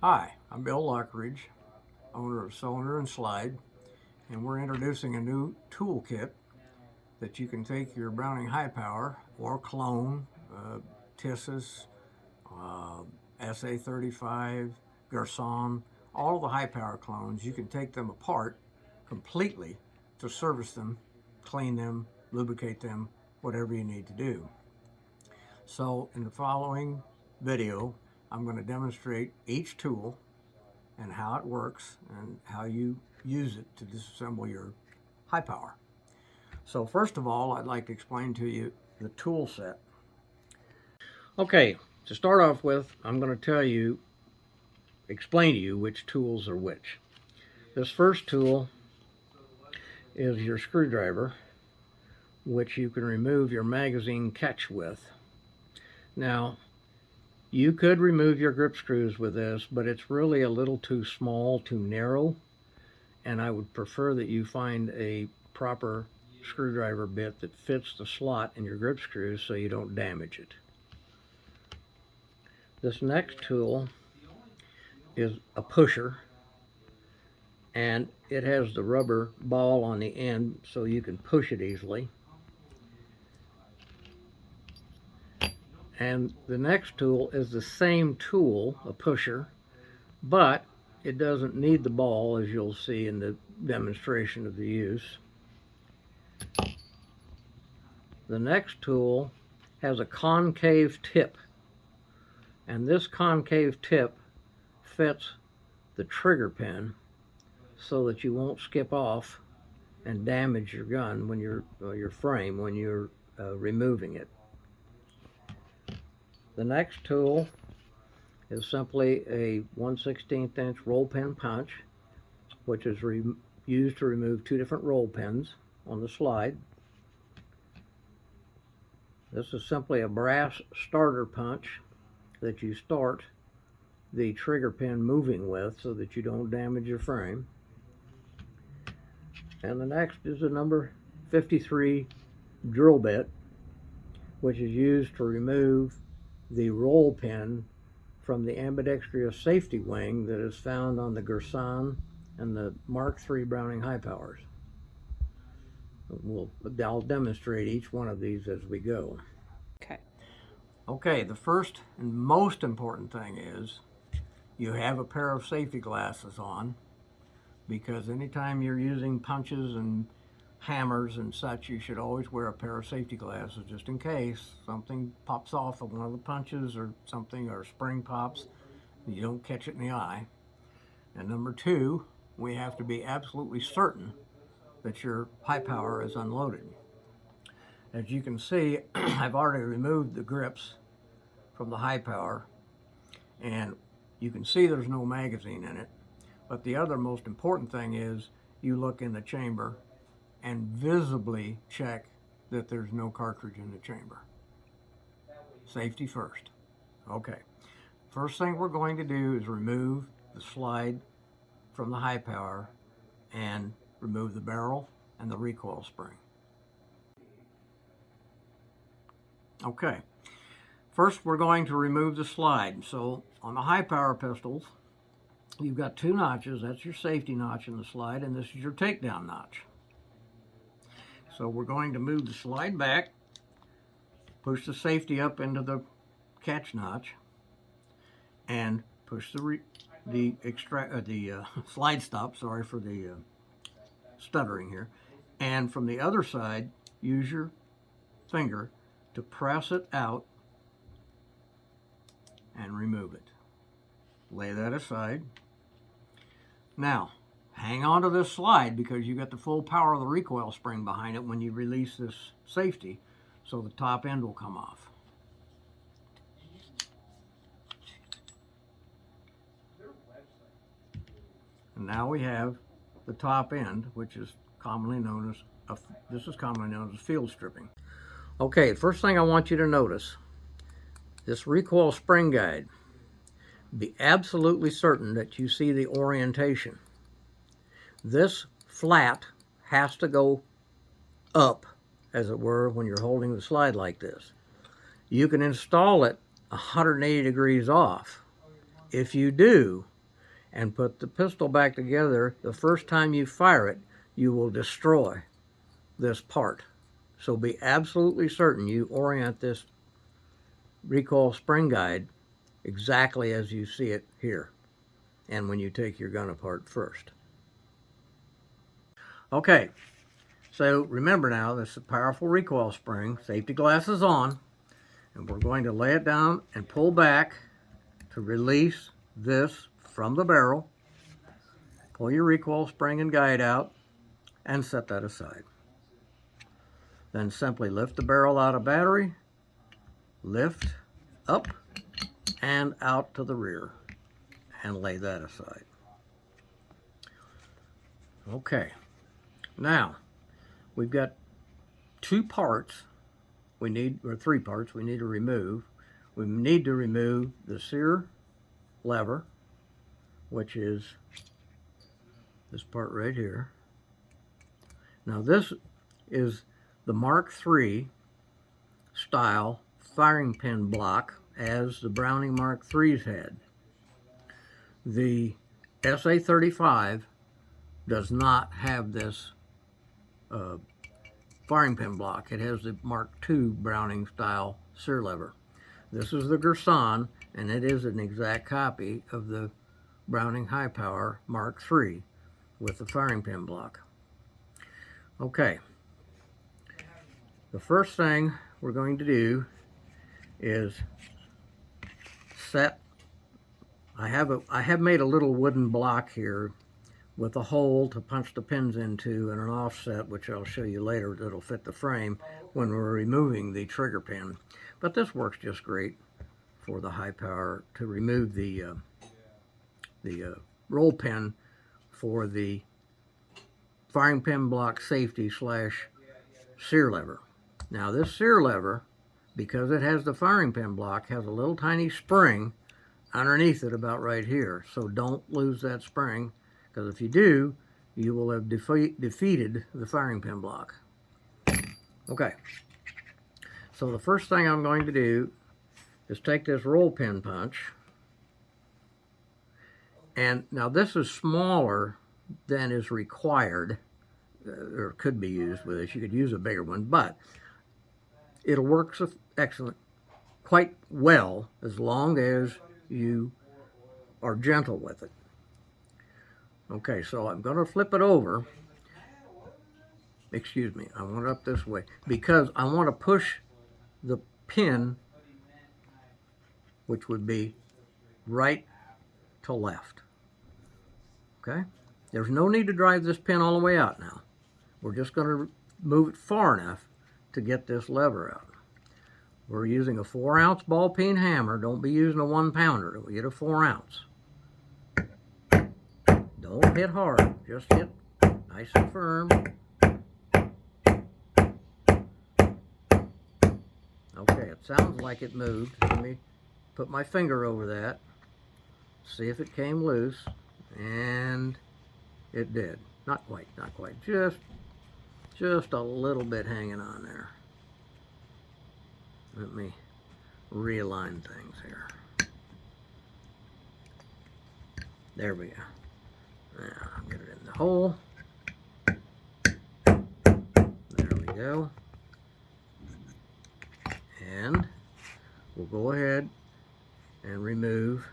Hi, I'm Bill Lockridge, owner of Cylinder&Slide, and we're introducing a new toolkit that you can take your Browning High Power or clone, Tissus, uh, SA35, Garçon, all the high power clones. You can take them apart completely to service them, clean them, lubricate them, whatever you need to do. So in the following video, I'm going to demonstrate each tool and how it works and how you use it to disassemble your high power. So first of all, I'd like to explain to you the tool set. Okay, to start off with, I'm going to explain to you which tools are which. This first tool is your screwdriver, which you can remove your magazine catch with. Now, you could remove your grip screws with this, but it's really a little too small, too narrow, and I would prefer that you find a proper screwdriver bit that fits the slot in your grip screws so you don't damage it. This next tool is a pusher, and it has the rubber ball on the end so you can push it easily. And the next tool is the same tool, a pusher, but it doesn't need the ball, as you'll see in the demonstration of the use. The next tool has a concave tip, and this concave tip fits the trigger pin so that you won't skip off and damage your gun when your frame when you're removing it. The next tool is simply a 1/16 inch roll pin punch, which is used to remove two different roll pins on the slide. This is simply a brass starter punch that you start the trigger pin moving with so that you don't damage your frame. And the next is a number 53 drill bit, which is used to remove the roll pin from the ambidextrous safety wing that is found on the Garçon and the Mark III Browning high powers. I'll demonstrate each one of these as we go. Okay, the first and most important thing is you have a pair of safety glasses on, because anytime you're using punches and hammers and such, you should always wear a pair of safety glasses just in case something pops off of one of the punches or something, or a spring pops, and you don't catch it in the eye. And number two, we have to be absolutely certain that your high power is unloaded. As you can see, I've already removed the grips from the high power, and you can see there's no magazine in it. But the other most important thing is you look in the chamber and visibly check that there's no cartridge in the chamber. Safety first. Okay. First thing we're going to do is remove the slide from the high power and remove the barrel and the recoil spring. Okay. First, we're going to remove the slide. So on the high power pistols, you've got two notches. That's your safety notch in the slide, and this is your takedown notch. So we're going to move the slide back, push the safety up into the catch notch, and push the slide stop. Sorry for the stuttering here. And from the other side, use your finger to press it out and remove it. Lay that aside. Now, hang on to this slide because you got the full power of the recoil spring behind it when you release this safety, so the top end will come off. And now we have the top end, which is commonly known as field stripping. Okay, first thing I want you to notice, this recoil spring guide. Be absolutely certain that you see the orientation. This flat has to go up, as it were, when you're holding the slide like this. You can install it 180 degrees off, If you do, and put the pistol back together, the first time you fire it, you will destroy this part. So be absolutely certain you orient this recoil spring guide exactly as you see it here, and when you take your gun apart first. Okay, so remember now, this is a powerful recoil spring, safety glasses on, and we're going to lay it down and pull back to release this from the barrel. Pull your recoil spring and guide out and set that aside. Then simply lift the barrel out of battery, lift up and out to the rear, and lay that aside. Okay, now we've got two parts we need, or three parts we need to remove. We need to remove the sear lever, which is this part right here. Now this is the Mark III style firing pin block, as the Browning Mark III's had. The SA-35 does not have this firing pin block. It has the Mark II Browning style sear lever. This is the Gerson, and it is an exact copy of the Browning High Power Mark III with the firing pin block. Okay, the first thing we're going to do is set, I have made a little wooden block here with a hole to punch the pins into and an offset, which I'll show you later, that'll fit the frame when we're removing the trigger pin. But this works just great for the high power to remove the roll pin for the firing pin block safety slash sear lever. Now this sear lever, because it has the firing pin block, has a little tiny spring underneath it about right here. So don't lose that spring, because if you do, you will have defeated the firing pin block. Okay, so the first thing I'm going to do is take this roll pin punch, and now this is smaller than is required, or could be used with this. You could use a bigger one, but it'll work excellent, quite well, as long as you are gentle with it. Okay, so I'm going to flip it over. Excuse me, I want it up this way because I want to push the pin, which would be right to left. Okay, there's no need to drive this pin all the way out now. We're just going to move it far enough to get this lever out. We're using a 4-ounce ball peen hammer. Don't be using a 1-pounder. We get a 4-ounce. Don't hit hard, just hit nice and firm. Okay, it sounds like it moved. Let me put my finger over that, see if it came loose, and it did. Not quite, just a little bit hanging on there. Let me realign things here. There we go. Now, get it in the hole. There we go. And we'll go ahead and remove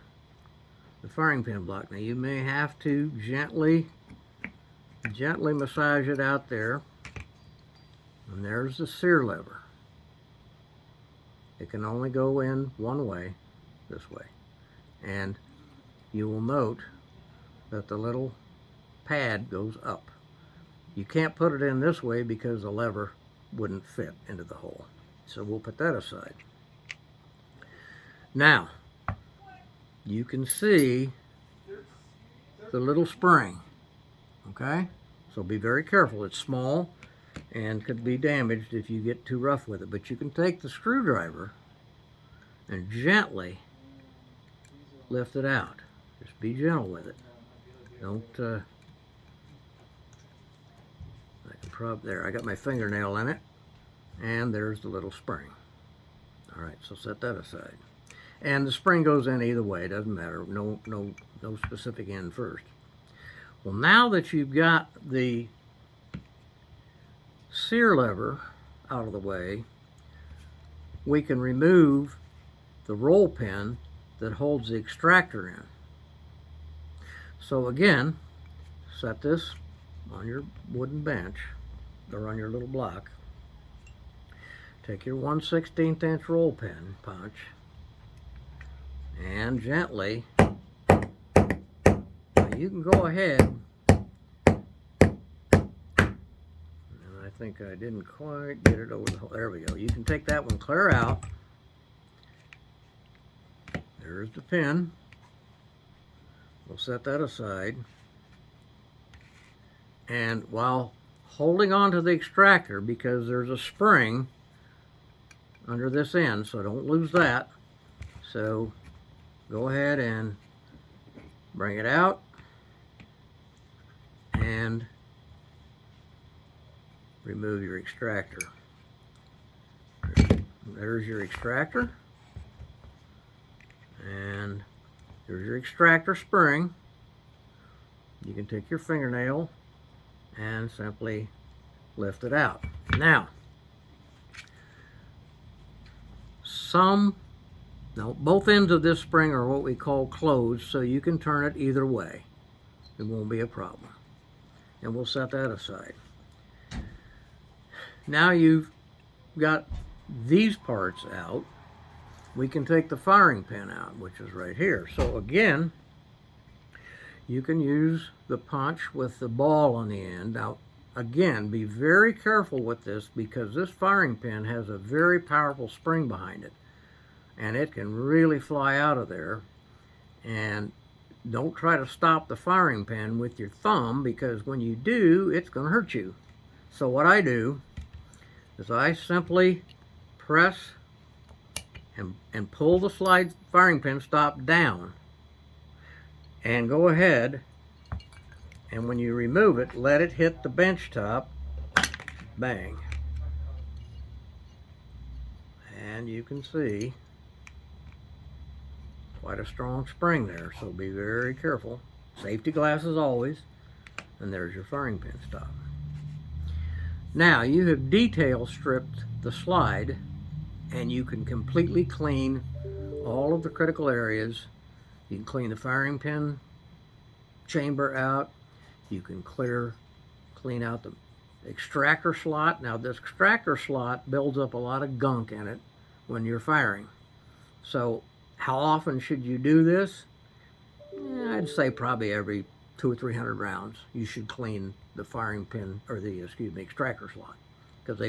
the firing pin block. Now you may have to gently massage it out there. And there's the sear lever. It can only go in one way, this way. And you will note that the little pad goes up. You can't put it in this way because the lever wouldn't fit into the hole. So we'll put that aside. Now, you can see the little spring, okay? So be very careful. It's small and could be damaged if you get too rough with it. But you can take the screwdriver and gently lift it out. Just be gentle with it. Don't, there, I got my fingernail in it, and there's the little spring. All right, so set that aside. And the spring goes in either way, it doesn't matter. No specific end first. Well, now that you've got the sear lever out of the way, we can remove the roll pin that holds the extractor in. So again, set this on your wooden bench or on your little block. Take your 1/16 inch roll pin punch and gently, you can go ahead, and I think I didn't quite get it over the hole. There we go. You can take that one clear out. There's the pin. We'll set that aside. And while holding on to the extractor, because there's a spring under this end, so don't lose that. So go ahead and bring it out and remove your extractor. There's your extractor, and there's your extractor spring. You can take your fingernail and simply lift it out. Now, both ends of this spring are what we call closed, so you can turn it either way. It won't be a problem. And we'll set that aside. Now you've got these parts out, we can take the firing pin out, which is right here. So again, you can use the punch with the ball on the end. Now, again, be very careful with this, because this firing pin has a very powerful spring behind it, and it can really fly out of there. And don't try to stop the firing pin with your thumb, because when you do, it's going to hurt you. So what I do is I simply press and pull the slide firing pin stop down, and go ahead, and when you remove it, let it hit the bench top. Bang. And you can see quite a strong spring there, so be very careful. Safety glasses always. And there's your firing pin stop. Now you have detail stripped the slide, and you can completely clean all of the critical areas. You can clean the firing pin chamber out. You can clean out the extractor slot. Now this extractor slot builds up a lot of gunk in it when you're firing. So how often should you do this? I'd say probably every 200 or 300 rounds you should clean the firing pin, or the extractor slot, because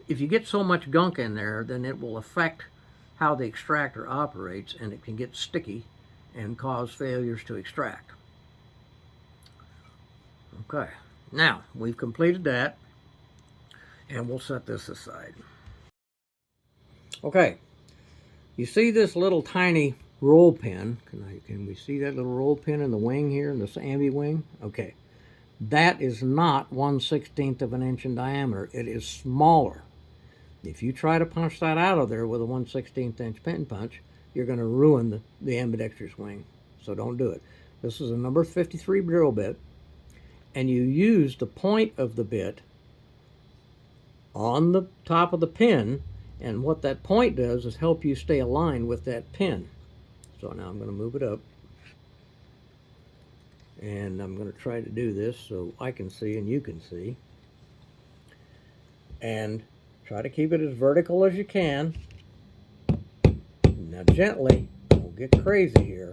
if you get so much gunk in there, then it will affect how the extractor operates, and it can get sticky and cause failures to extract. Okay, now we've completed that, and we'll set this aside. Okay, you see this little tiny roll pin? Can we see that little roll pin in the wing here, in this ambi wing? Okay, that is not 1/16 of an inch in diameter. It is smaller. If you try to punch that out of there with a 1/16 inch pin punch, you're going to ruin the ambidextrous wing. So don't do it. This is a number 53 drill bit, and you use the point of the bit on the top of the pin, and what that point does is help you stay aligned with that pin. So now I'm going to move it up, and I'm going to try to do this so I can see and you can see, and try to keep it as vertical as you can. Now gently, don't get crazy here.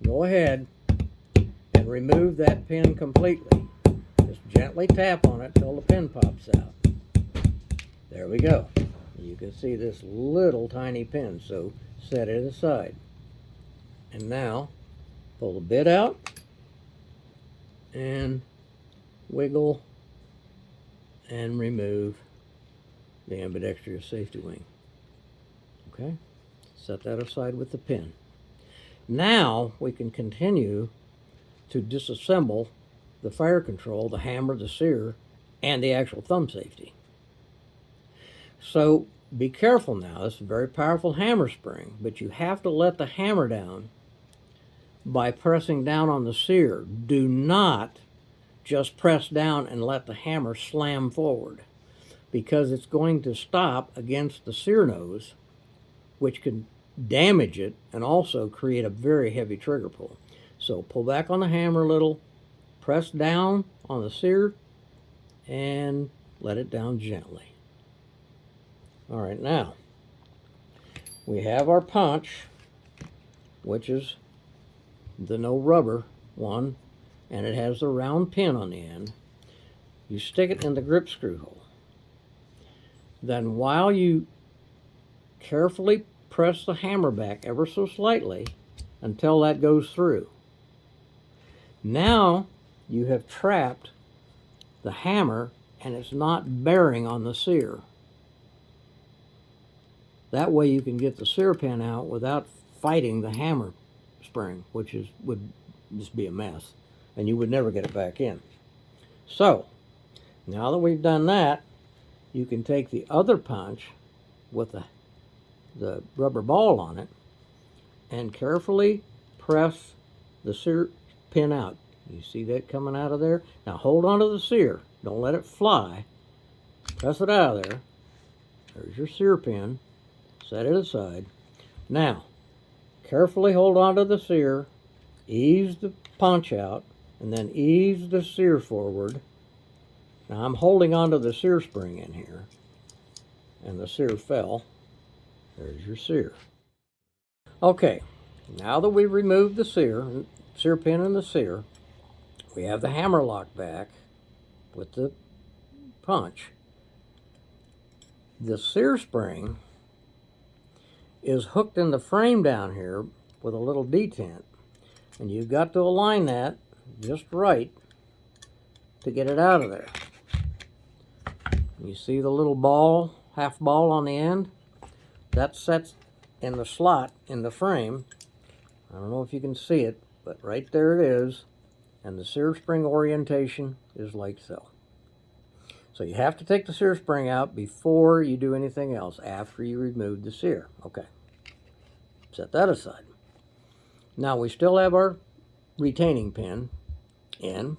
Go ahead and remove that pin completely. Just gently tap on it till the pin pops out. There we go. You can see this little tiny pin, so set it aside. And now pull the bit out and wiggle and remove the ambidextrous safety wing. Okay, set that aside with the pin. Now we can continue to disassemble the fire control, the hammer, the sear, and the actual thumb safety. So be careful now. This is a very powerful hammer spring, but you have to let the hammer down by pressing down on the sear. Do not just press down and let the hammer slam forward, because it's going to stop against the sear nose, which can damage it and also create a very heavy trigger pull. So pull back on the hammer a little, press down on the sear, and let it down gently. All right, now we have our punch, which is the no rubber one, and it has the round pin on the end. You stick it in the grip screw hole. Then while you carefully press the hammer back ever so slightly until that goes through, now you have trapped the hammer and it's not bearing on the sear. That way you can get the sear pin out without fighting the hammer spring, which would just be a mess, and you would never get it back in. So, now that we've done that, you can take the other punch with the rubber ball on it and carefully press the sear pin out. You see that coming out of there? Now hold on to the sear. Don't let it fly. Press it out of there. There's your sear pin. Set it aside. Now, carefully hold on to the sear, ease the punch out, and then ease the sear forward. Now I'm holding onto the sear spring in here, and the sear fell. There's your sear. Okay, now that we've removed the sear pin and the sear, we have the hammer lock back with the punch. The sear spring is hooked in the frame down here with a little detent, and you've got to align that just right to get it out of there. You see the little ball, half ball on the end? That sets in the slot in the frame. I don't know if you can see it, but right there it is, and the sear spring orientation is like so. So you have to take the sear spring out before you do anything else, after you remove the sear. Okay, set that aside. Now we still have our retaining pin in,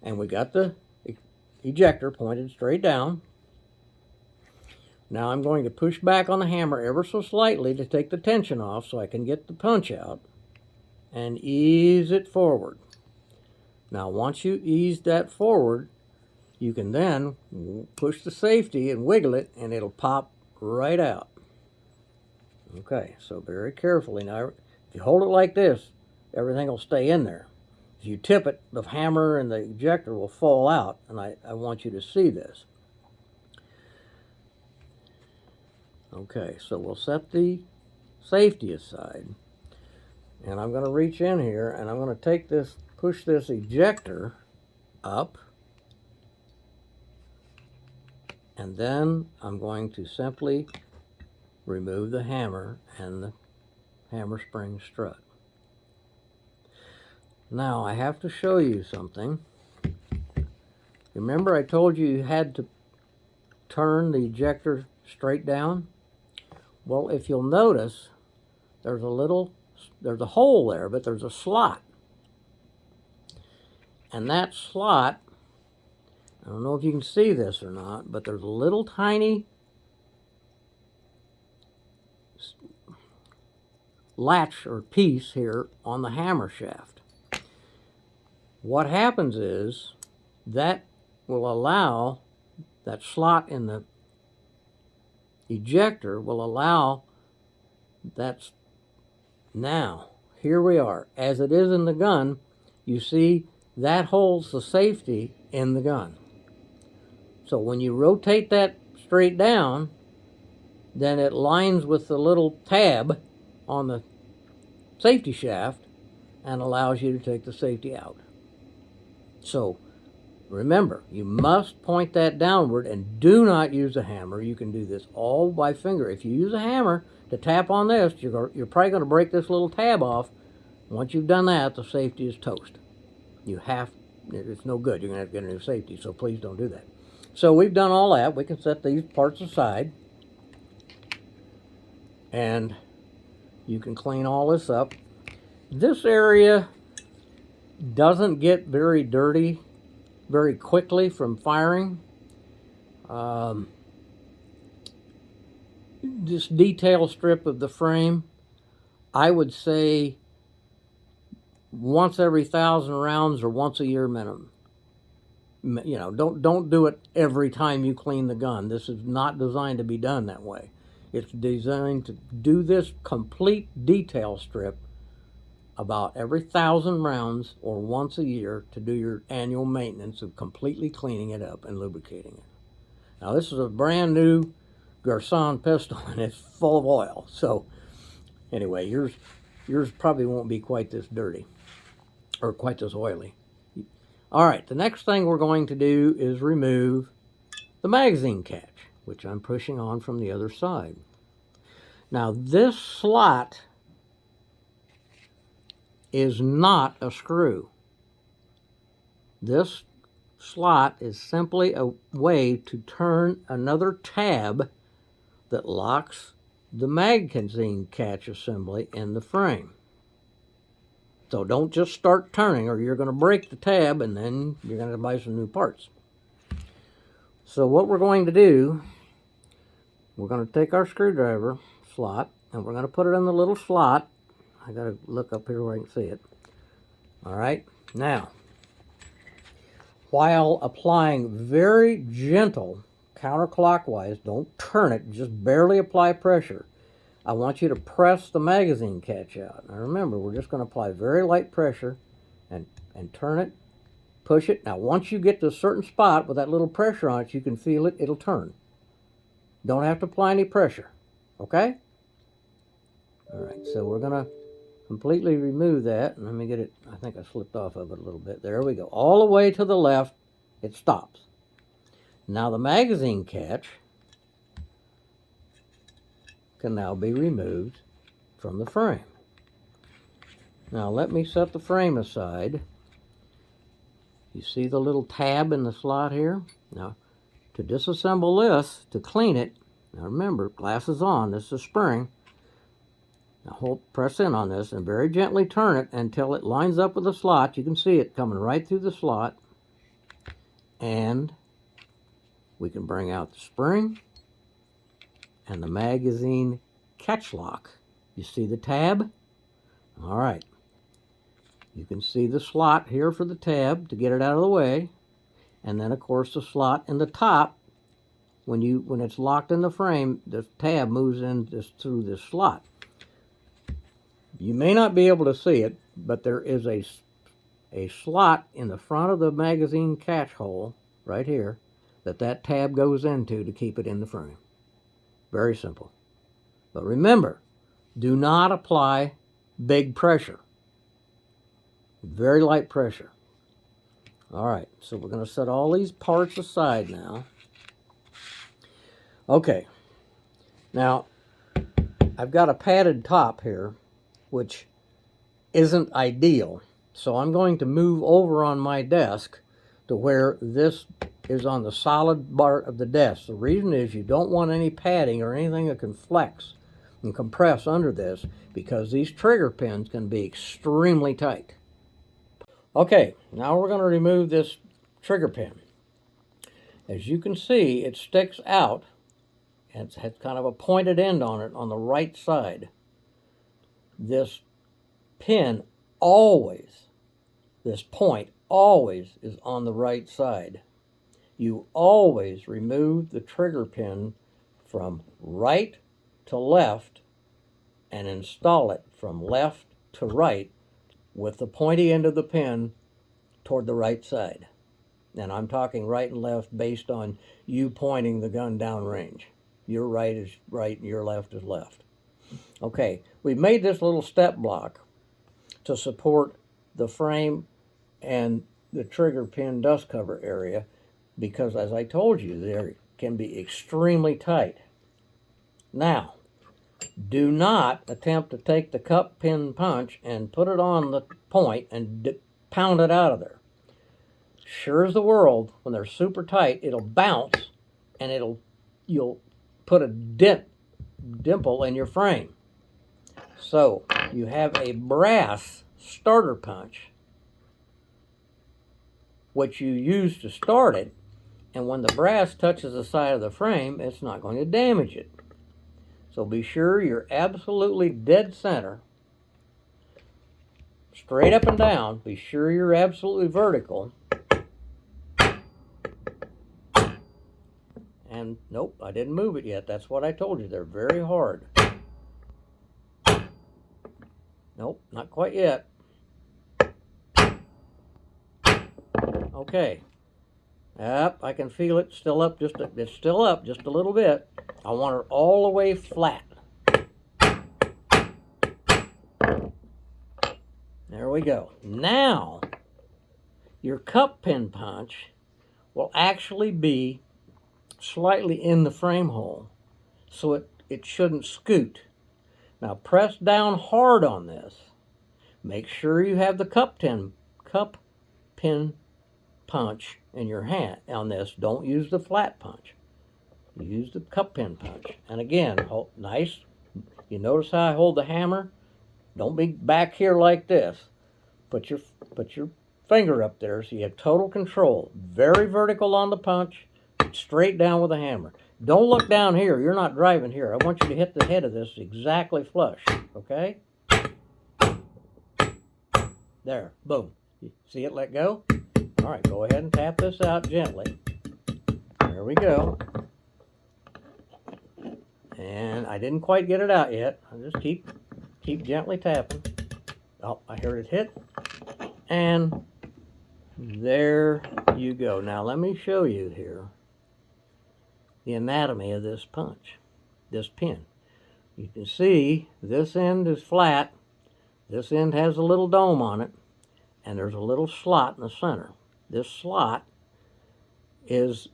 and we got the ejector pointed straight down. Now I'm going to push back on the hammer ever so slightly to take the tension off so I can get the punch out and ease it forward. Now once you ease that forward, you can then push the safety and wiggle it, and it'll pop right out. Okay, so very carefully. Now, if you hold it like this, everything will stay in there. If you tip it, the hammer and the ejector will fall out, and I want you to see this. Okay, so we'll set the safety aside, and I'm going to reach in here, and I'm going to take this, push this ejector up, and then I'm going to simply remove the hammer and the hammer spring strut. Now I have to show you something. Remember I told you you had to turn the ejector straight down? Well, if you'll notice, there's a hole there, but there's a slot. And that slot, I don't know if you can see this or not, but there's a little tiny latch or piece here on the hammer shaft. What happens is that will allow, that slot in the ejector will allow that. Now, here we are. As it is in the gun, you see that holds the safety in the gun. So when you rotate that straight down, then it lines with the little tab on the safety shaft and allows you to take the safety out. So remember, you must point that downward and do not use a hammer. You can do this all by finger. If you use a hammer to tap on this, you're probably going to break this little tab off. Once you've done that, the safety is toast. It's no good. You're going to have to get a new safety, so please don't do that. So we've done all that. We can set these parts aside. and you can clean all this up. This area doesn't get very dirty very quickly from firing. This detail strip of the frame, I would say once every 1,000 rounds or once a year minimum. You know, don't do it every time you clean the gun. This is not designed to be done that way. It's designed to do this complete detail strip about every 1,000 rounds or once a year to do your annual maintenance of completely cleaning it up and lubricating it. Now, this is a brand new Garçon pistol and it's full of oil. So anyway, yours probably won't be quite this dirty or quite this oily. All right, the next thing we're going to do is remove the magazine catch, which I'm pushing on from the other side. Now, this slot is not a screw. This slot is simply a way to turn another tab that locks the magazine catch assembly in the frame. So don't just start turning or you're going to break the tab and then you're going to buy some new parts. So what we're going to do, we're going to take our screwdriver slot and we're going to put it in the little slot. I got to look up here where I can see it. All right, now, while applying very gentle counterclockwise, don't turn it, just barely apply pressure. I want you to press the magazine catch out. Now remember, we're just going to apply very light pressure and turn it, push it. Now once you get to a certain spot with that little pressure on it, you can feel it, it'll turn. Don't have to apply any pressure, okay? All right, so we're going to completely remove that. Let me get it, I think I slipped off of it a little bit. There we go. All the way to the left, it stops. Now the magazine catch can now be removed from the frame. Now let me set the frame aside. You see the little tab in the slot here? Now to disassemble this, to clean it, now remember, glass is on, this is a spring. Now press in on this and very gently turn it until it lines up with the slot. You can see it coming right through the slot. And we can bring out the spring and the magazine catch lock. You see the tab? All right. You can see the slot here for the tab to get it out of the way. And then, of course, the slot in the top, when it's locked in the frame, the tab moves in just through this slot. You may not be able to see it, but there is a slot in the front of the magazine catch hole right here that tab goes into to keep it in the frame. Very simple. But remember, do not apply big pressure. Very light pressure. All right, so we're going to set all these parts aside now. Okay, now I've got a padded top here, which isn't ideal. So I'm going to move over on my desk to where this is on the solid part of the desk. The reason is you don't want any padding or anything that can flex and compress under this, because these trigger pins can be extremely tight. Okay, now we're going to remove this trigger pin. As you can see, it sticks out and it has kind of a pointed end on it on the right side. This pin always, this point always is on the right side. You always remove the trigger pin from right to left and install it from left to right with the pointy end of the pin toward the right side. And I'm talking right and left based on you pointing the gun downrange. Your right is right and your left is left. Okay, we've made this little step block to support the frame and the trigger pin dust cover area because, as I told you, they can be extremely tight. Now, do not attempt to take the cup pin punch and put it on the point and pound it out of there. Sure as the world, when they're super tight, it'll bounce and you'll put a dent dimple in your frame. So you have a brass starter punch, which you use to start it, and when the brass touches the side of the frame, it's not going to damage it. So be sure you're absolutely dead center, straight up and down. Be sure you're absolutely vertical. And nope, I didn't move it yet. That's what I told you. They're very hard. Nope, not quite yet. Okay. Yep, I can feel it still up. It's still up just a little bit. I want it all the way flat. There we go. Now, your cup pin punch will actually be slightly in the frame hole, so it shouldn't scoot. Now press down hard on this. Make sure you have the cup pin punch in your hand on this. Don't use the flat punch. Use the cup pin punch. And again, hold nice. You notice how I hold the hammer? Don't be back here like this. Put your finger up there so you have total control. Very vertical on the punch, straight down with the hammer. Don't look down here. You're not driving here. I want you to hit the head of this exactly flush, okay? There, boom. You see it let go? All right, go ahead and tap this out gently. There we go. And I didn't quite get it out yet. I'll just keep gently tapping. Oh, I heard it hit. And there you go. Now let me show you here the anatomy of this punch, this pin. You can see this end is flat. This end has a little dome on it, and there's a little slot in the center. This slot is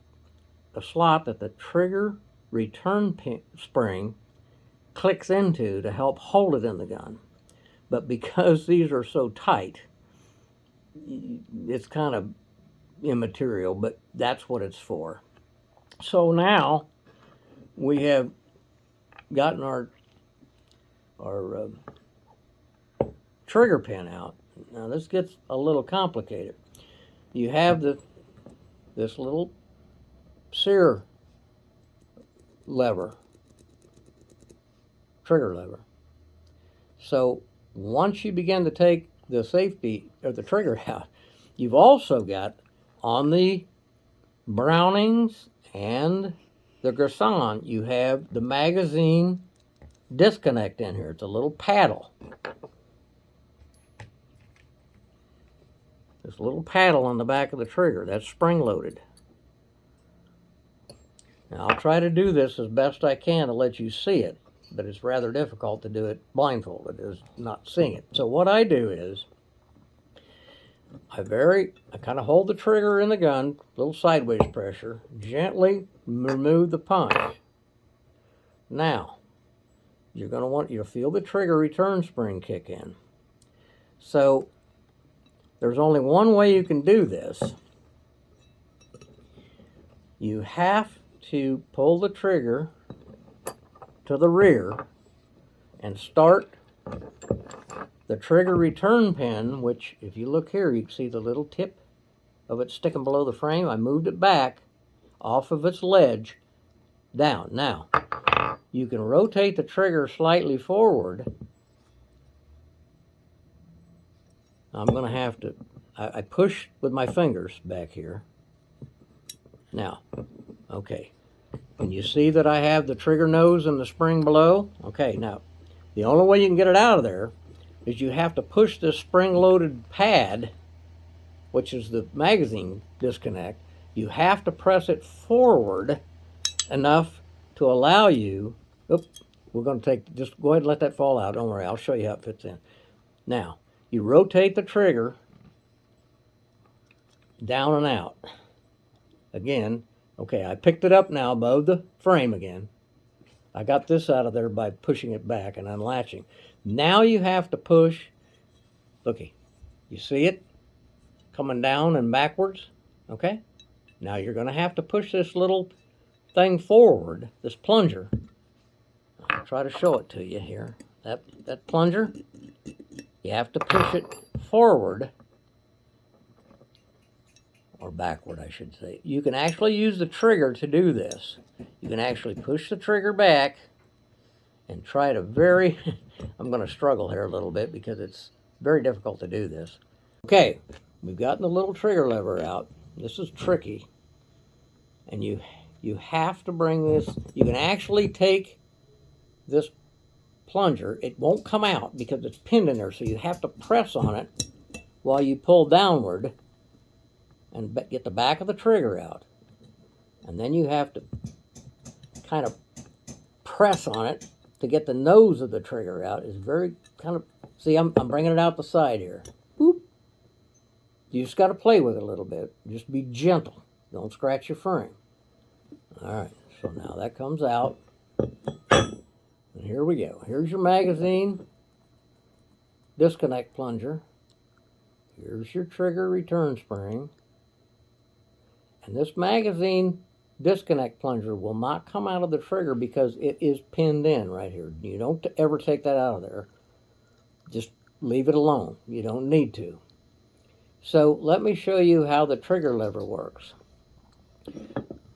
a slot that the trigger return spring clicks into to help hold it in the gun. But because these are so tight, it's kind of immaterial, but that's what it's for. So now we have gotten our trigger pin out. Now this gets a little complicated. You have this little sear lever, trigger lever. So once you begin to take the safety or the trigger out, you've also got on the Brownings and the Garson, you have the magazine disconnect in here. It's a little paddle. This little paddle on the back of the trigger, that's spring-loaded. Now I'll try to do this as best I can to let you see it, but it's rather difficult to do it blindfolded, is not seeing it. So what I do is, I kind of hold the trigger in the gun, a little sideways pressure, gently remove the punch. Now, you'll feel the trigger return spring kick in. So, there's only one way you can do this. You have to pull the trigger to the rear and start the trigger return pin, which if you look here, you can see the little tip of it sticking below the frame. I moved it back off of its ledge down. Now, you can rotate the trigger slightly forward. I'm going to have to, I push with my fingers back here. Now, okay. Can you see that I have the trigger nose and the spring below? Okay, now, the only way you can get it out of there is you have to push this spring-loaded pad, which is the magazine disconnect. You have to press it forward enough to allow you, we're going to just go ahead and let that fall out. Don't worry, I'll show you how it fits in. Now, you rotate the trigger down and out. Again, okay, I picked it up now above the frame again. I got this out of there by pushing it back and unlatching. Now you have to push, looky, you see it coming down and backwards, okay? Now you're going to have to push this little thing forward, this plunger. try to show it to you here. That plunger, you have to push it forward, or backward, I should say. You can actually use the trigger to do this. You can actually push the trigger back and try to I'm going to struggle here a little bit because it's very difficult to do this. Okay, we've gotten the little trigger lever out. This is tricky. And you have to bring this, you can actually take this plunger, it won't come out because it's pinned in there, so you have to press on it while you pull downward and get the back of the trigger out. And then you have to kind of press on it to get the nose of the trigger out. It's very kind of, see, I'm bringing it out the side here. Boop. You just got to play with it a little bit. Just be gentle. Don't scratch your frame. All right, so now that comes out. And here we go. Here's your magazine disconnect plunger. Here's your trigger return spring. And this magazine disconnect plunger will not come out of the trigger because it is pinned in right here. You don't ever take that out of there. Just leave it alone. You don't need to. So let me show you how the trigger lever works.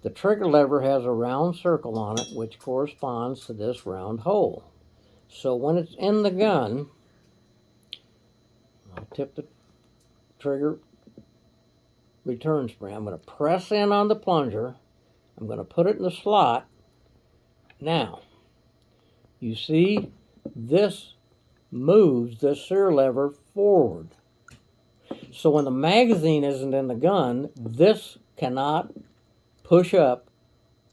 The trigger lever has a round circle on it which corresponds to this round hole. So when it's in the gun, I'll tip the trigger return spring. I'm going to press in on the plunger. I'm going to put it in the slot. Now, you see this moves this sear lever forward. So when the magazine isn't in the gun, this cannot push up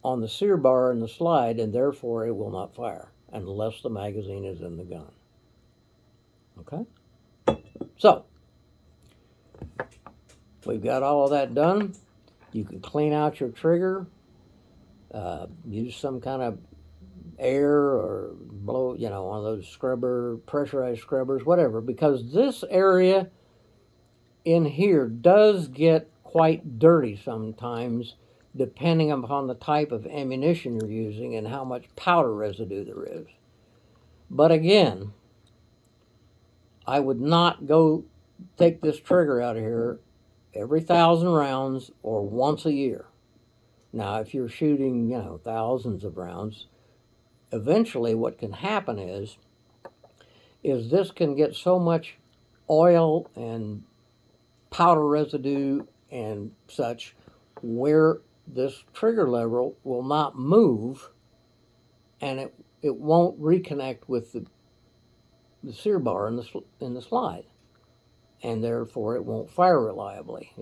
on the sear bar in the slide, and therefore it will not fire unless the magazine is in the gun. Okay? So, we've got all of that done. You can clean out your trigger, use some kind of air or blow, one of those pressurized scrubbers, whatever, because this area in here does get quite dirty sometimes, depending upon the type of ammunition you're using and how much powder residue there is. But again, I would not go take this trigger out of here every 1,000 rounds or once a year. Now, if you're shooting, thousands of rounds, eventually what can happen is this can get so much oil and powder residue and such where this trigger lever will not move, and it won't reconnect with the sear bar in the slide, and therefore it won't fire reliably.